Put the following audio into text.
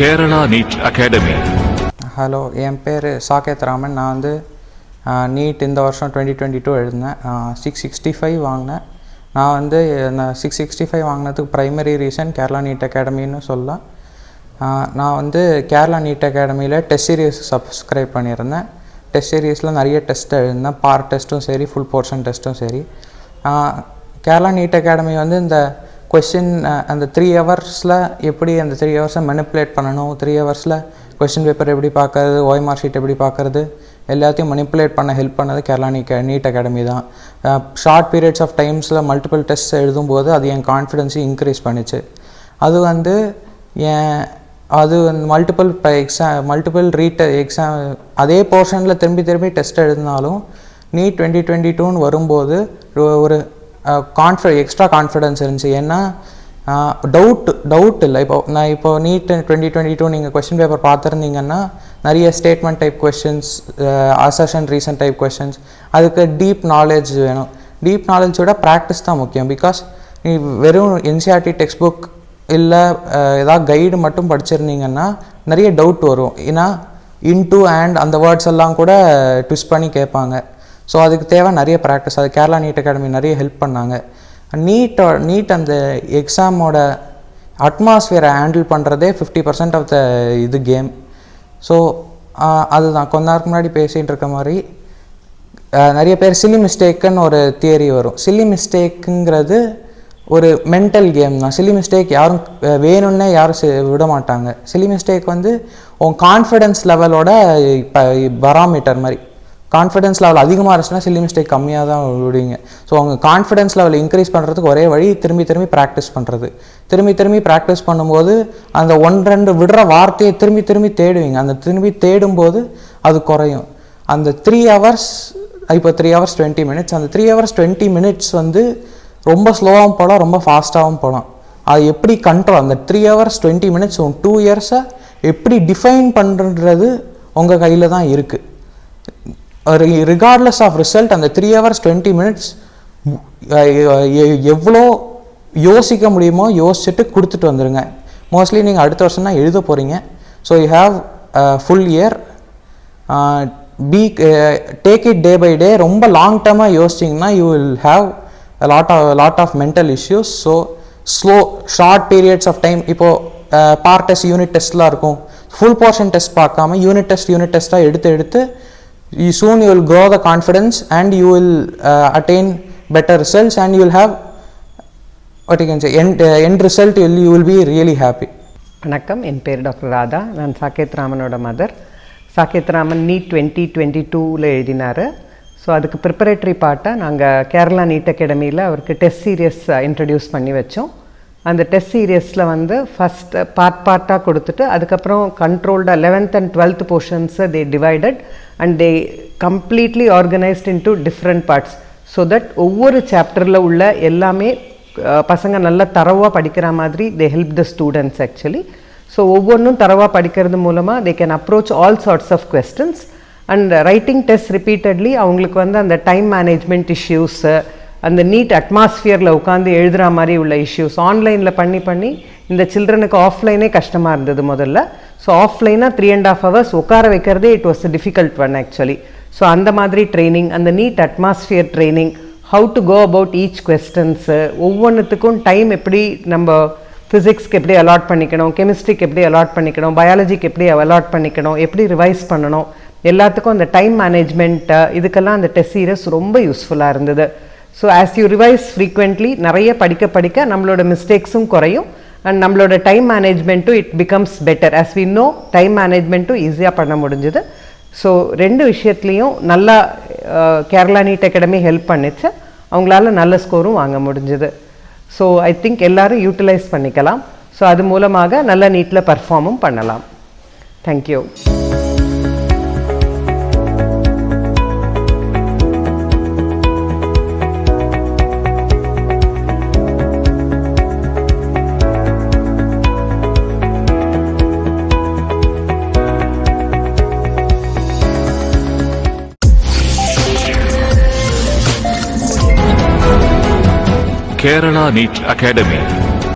Kerala NEET Academy. Hello, என் பேர் சாகேத் ராமன். நான் வந்து நீட் இந்த வருஷம் 2022 எழுதினேன். 665 வாங்கினேன். நான் வந்து 665 வாங்கினதுக்கு ப்ரைமரி ரீசன் கேரளா நீட் அகாடமின்னு சொல்லலாம். நான் வந்து கேரளா நீட் அகாடமியில் டெஸ்ட் சீரீஸ் சப்ஸ்கிரைப் பண்ணியிருந்தேன். டெஸ்ட் சீரீஸில் நிறைய டெஸ்ட் எழுதினேன். பார்ட் டெஸ்ட்டும் சரி, ஃபுல் போர்ஷன் டெஸ்ட்டும் சரி. கேரளா நீட் அகாடமி வந்து இந்த கொஷின் அந்த 3 ஹவர்ஸில் எப்படி அந்த 3 ஹவர்ஸை மெனிப்புலேட் பண்ணணும், 3 ஹவர்ஸில் கொஷின் பேப்பர் எப்படி பார்க்கறது, ஓஎம்ஆர் ஷீட் எப்படி பார்க்கறது, எல்லாத்தையும் மனிப்புலேட் பண்ண ஹெல்ப் பண்ணது கேரளா நீட் அகாடமி தான். ஷார்ட் பீரியட்ஸ் ஆஃப் டைம்ஸில் மல்டிபிள் டெஸ்ட் எழுதும்போது அது என் கான்ஃபிடென்ஸையும் இன்க்ரீஸ் பண்ணிச்சு. அது வந்து மல்டிபிள் எக்ஸாம் அதே போர்ஷனில் திரும்பி டெஸ்ட் எழுதினாலும் நீட் 2022 வரும்போது ஒரு எக்ஸ்ட்ரா கான்ஃபிடென்ஸ் இருந்துச்சு. ஏன்னா டவுட் இல்லை. இப்போ நீட் 2022 நீங்கள் கொஸ்டின் பேப்பர் பார்த்துருந்தீங்கன்னா நிறைய statement type questions, assertion reason type questions, அதுக்கு டீப் நாலேஜ் வேணும். டீப் நாலேஜோட ப்ராக்டிஸ் தான் முக்கியம். பிகாஸ் நீ வெறும் என்சிஆர்டி டெக்ஸ்ட் புக் இல்லை ஏதாவது கைடு மட்டும் படிச்சிருந்தீங்கன்னா நிறைய டவுட் வரும். ஏன்னா இன்டு அண்ட் அந்த வேர்ட்ஸ் எல்லாம் கூட ட்விஸ்ட் பண்ணி கேட்பாங்க. ஸோ அதுக்கு தேவை நிறைய ப்ராக்டிஸ். அது கேரளா நீட் அகாடமி நிறைய ஹெல்ப் பண்ணாங்க. நீட் அந்த எக்ஸாமோட அட்மாஸ்ஃபியரை ஹேண்டில் பண்ணுறதே 50% ஆஃப் த கேம். ஸோ அதுதான் கொஞ்ச நேரத்துக்கு முன்னாடி பேசிகிட்டு இருக்க மாதிரி நிறைய பேர் சில்லி மிஸ்டேக்குன்னு ஒரு தியரி வரும். சில்லி மிஸ்டேக்குங்கிறது ஒரு மென்டல் கேம் தான். சில்லி மிஸ்டேக் யாரும் வேணும்னே யாரும் விட மாட்டாங்க. சில்லி மிஸ்டேக் வந்து உன் கான்ஃபிடென்ஸ் லெவலோட பராமீட்டர் மாதிரி. கான்ஃபிடென்ஸ் லெவல் அதிகமாக இருந்துச்சுன்னா சில்லி மிஸ்டேக் கம்மியாக தான் விடுவீங்க. ஸோ அவங்க கான்ஃபிடென்ஸ் லெவல் இன்க்ரீஸ் பண்ணுறதுக்கு ஒரே வழி திரும்பி ப்ராக்டிஸ் பண்ணுறது. திரும்பி ப்ராக்டிஸ் பண்ணும்போது அந்த 1-2 விடுற வார்த்தையை திரும்பி தேடுவீங்க. அந்த திரும்பி தேடும்போது அது குறையும். அந்த 3 ஹவர்ஸ், இப்போ 3 ஹவர்ஸ் 20 மினிட்ஸ், அந்த 3 ஹவர்ஸ் 20 மினிட்ஸ் வந்து ரொம்ப ஸ்லோவாகவும் போகலாம், ரொம்ப ஃபாஸ்ட்டாகவும் போகலாம். அது எப்படி கண்ட்ரோல், அந்த 3 ஹவர்ஸ் 20 மினிட்ஸ் 2 இயர்ஸை எப்படி டிஃபைன் பண்ணுறது உங்கள் கையில் தான் இருக்குது. ரிகார்ட்லெஸ் ஆஃப் ரிசல்ட் அந்த 3 ஹவர்ஸ் 20 மினிட்ஸ் எவ்வளோ யோசிக்க முடியுமோ யோசிச்சுட்டு கொடுத்துட்டு வந்துடுங்க. மோஸ்ட்லி நீங்கள் அடுத்த வருஷம் தான் எழுத போகிறீங்க. So you have full year. Take it day by day. ரொம்ப லாங் டேர்மாக யோசிச்சிங்கன்னா you will have lot of mental issues. So short periods of time. இப்போது பார்ட் டெஸ்ட், யூனிட் டெஸ்ட்லாம் இருக்கும். ஃபுல் போர்ஷன் டெஸ்ட் பார்க்காம யூனிட் டெஸ்ட்டாக எடுத்து soon you will grow the confidence and you will attain better results and you will have what you can say end result. You will be really happy. வணக்கம், என் பேர் doctor Radha. நான் சாகேத் ராமனோட mother. Saketh Raman NEET 2022 எழுதினார். So அதுக்கு preparatory பார்ட்டாக நாங்கள் Kerala NEET அகாடமியில் அவருக்கு டெஸ்ட் சீரியஸ் இன்ட்ரடியூஸ் பண்ணி வச்சோம். அந்த டெஸ்ட் சீரியஸில் வந்து ஃபஸ்ட் பார்ட்டாக கொடுத்துட்டு அதுக்கப்புறம் கண்ட்ரோல்டாக 11th and 12th போர்ஷன்ஸை they divided and they completely organised into different parts. So that ஒவ்வொரு சாப்டரில் உள்ள எல்லாமே பசங்க நல்லா தரவாக படிக்கிற மாதிரி they help the students actually. So ஒவ்வொன்றும் தரவாக படிக்கிறது மூலமாக they can approach all sorts of questions and writing test repeatedly. அவங்களுக்கு வந்து அந்த டைம் மேனேஜ்மெண்ட் இஷ்யூஸு, அந்த நீட் அட்மாஸ்ஃபியரில் உட்காந்து எழுதுகிற மாதிரி உள்ள இஷ்யூஸ் ஆன்லைனில் பண்ணி இந்த சில்ட்ரனுக்கு ஆஃப்லைனே கஷ்டமாக இருந்தது முதல்ல. ஸோ ஆஃப்லைனாக 3.5 hours உட்கார வைக்கிறதே it was a difficult one actually. So அந்த மாதிரி ட்ரைனிங், அந்த NEET atmosphere training, how to go about each questions, ஒவ்வொன்றுத்துக்கும் டைம் எப்படி நம்ம ஃபிசிக்ஸ்க்கு எப்படி அலாட் பண்ணிக்கணும், கெமிஸ்ட்ரிக்கு எப்படி அலாட் பண்ணிக்கணும், பயாலஜிக்கு எப்படி அலாட் பண்ணிக்கணும், எப்படி ரிவைஸ் பண்ணணும், எல்லாத்துக்கும் அந்த டைம் மேனேஜ்மெண்ட்டு, இதுக்கெல்லாம் அந்த டெஸ்ட் சீரியஸ் ரொம்ப யூஸ்ஃபுல்லாக இருந்தது. So as you revise frequently நிறைய படிக்க நம்மளோட மிஸ்டேக்ஸும் குறையும் அண்ட் நம்மளோட டைம் மேனேஜ்மெண்ட்டும் it becomes better. As we know time மேனேஜ்மெண்ட்டும் ஈஸியாக பண்ண முடிஞ்சுது. ஸோ 2 விஷயத்துலேயும் நல்லா கேரளா நீட் அகாடமி ஹெல்ப் பண்ணிச்சு. அவங்களால நல்ல ஸ்கோரும் வாங்க முடிஞ்சுது. ஸோ ஐ திங்க் எல்லோரும் யூட்டிலைஸ் பண்ணிக்கலாம். ஸோ அது மூலமாக நல்ல நீட்டில் பர்ஃபார்மும் பண்ணலாம். தேங்க்யூ. Kerala NEET Academy.